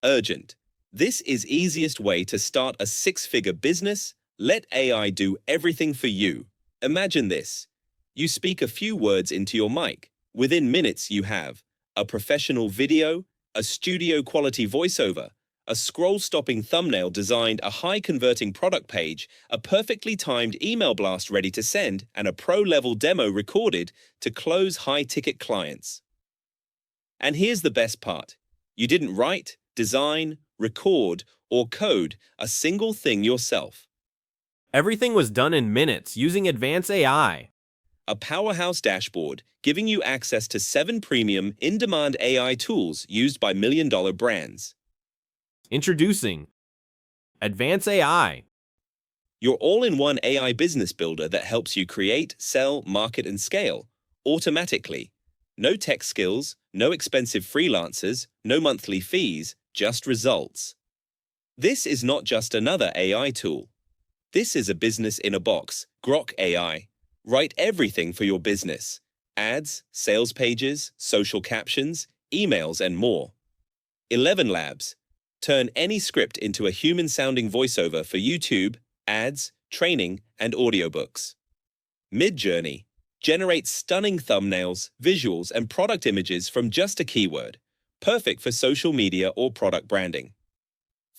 Urgent. This is easiest way to start a six-figure business. Let AI do everything for you. Imagine this. You speak a few words into your mic. Within minutes you have a professional video, a studio-quality voiceover, a scroll-stopping thumbnail designed, a high-converting product page, a perfectly timed email blast ready to send, and a pro-level demo recorded to close high-ticket clients. And here's the best part. You didn't write, design, record, or code a single thing yourself. Everything was done in minutes using Advance AI. A powerhouse dashboard giving you access to 7 premium in-demand AI tools used by million-dollar brands. Introducing Advance AI. Your all-in-one AI business builder that helps you create, sell, market, and scale automatically. No tech skills, no expensive freelancers, no monthly fees, just results. This is not just another AI tool. This is a business in a box, Grok AI. Write everything for your business. Ads, sales pages, social captions, emails, and more. ElevenLabs. Turn any script into a human-sounding voiceover for YouTube, ads, training, and audiobooks. Midjourney. Generate stunning thumbnails, visuals, and product images from just a keyword. Perfect for social media or product branding.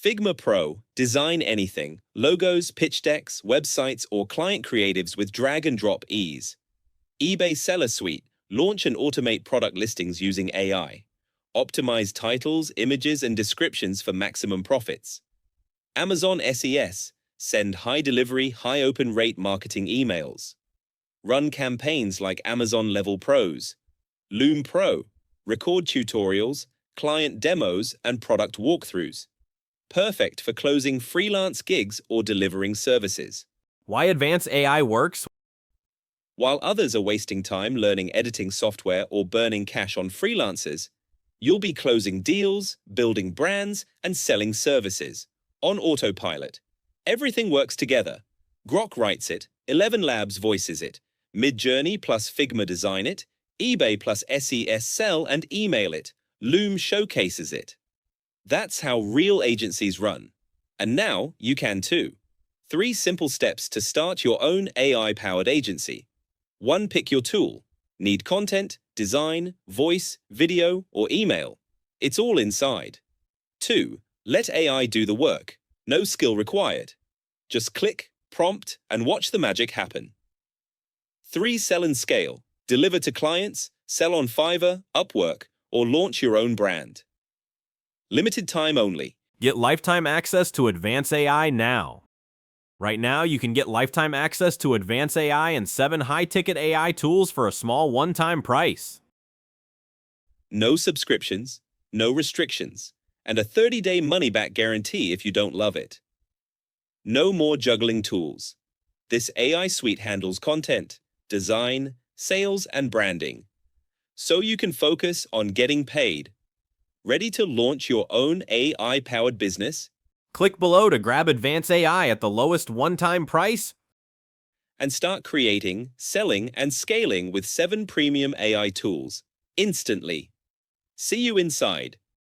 Figma Pro. Design anything, logos, pitch decks, websites, or client creatives with drag-and-drop ease. eBay Seller Suite. Launch and automate product listings using AI. Optimize titles, images, and descriptions for maximum profits. Amazon SES. Send high-delivery, high-open-rate marketing emails. Run campaigns like Amazon Level Pros. Loom Pro. Record tutorials, client demos, and product walkthroughs. Perfect for closing freelance gigs or delivering services. Why Advance AI works? While others are wasting time learning editing software or burning cash on freelancers, you'll be closing deals, building brands, and selling services on autopilot. Everything works together. Grok writes it, ElevenLabs voices it, Midjourney plus Figma design it, eBay plus SES sell and email it, Loom showcases it. That's how real agencies run. And now you can too. 3 simple steps to start your own AI-powered agency. 1. Pick your tool. Need content, design, voice, video, or email? It's all inside. 2. Let AI do the work. No skill required. Just click, prompt, and watch the magic happen. 3. Sell and scale. Deliver to clients, sell on Fiverr, Upwork, or launch your own brand. Limited time only. Get lifetime access to Advance AI now. Right now, you can get lifetime access to Advance AI and 7 high-ticket AI tools for a small one-time price. No subscriptions, no restrictions, and a 30-day money-back guarantee if you don't love it. No more juggling tools. This AI suite handles content, design, sales, and branding, so you can focus on getting paid. Ready to launch your own AI-powered business? Click below to grab Advance AI at the lowest one-time price and start creating, selling, and scaling with 7 premium AI tools instantly. See you inside.